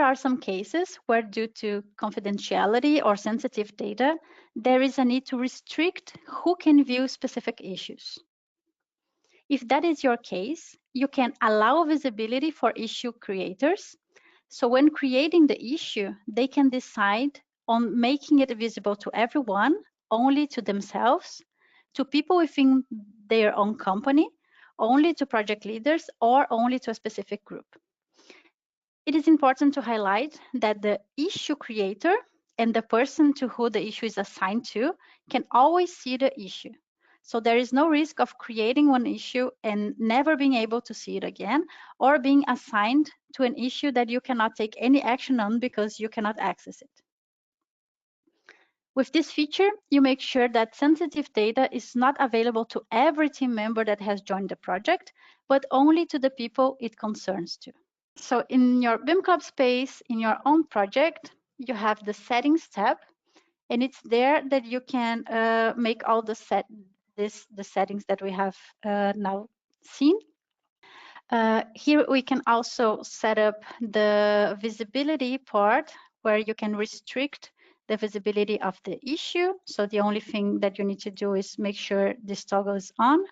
there are some cases where, due to confidentiality or sensitive data, there is a need to restrict who can view specific issues. If that is your case, you can allow visibility for issue creators. So when creating the issue, they can decide on making it visible to everyone, only to themselves, to people within their own company, only to project leaders, or only to a specific group. It is important to highlight that the issue creator and the person to who the issue is assigned to can always see the issue. So there is no risk of creating one issue and never being able to see it again, or being assigned to an issue that you cannot take any action on because you cannot access it. With this feature, you make sure that sensitive data is not available to every team member that has joined the project, but only to the people it concerns to. So in your BIMcollab space, in your own project, you have the settings tab, and it's there that you can make all the settings that we have now seen. Here we can also set up the visibility part, where you can restrict the visibility of the issue. So the only thing that you need to do is make sure this toggle is on.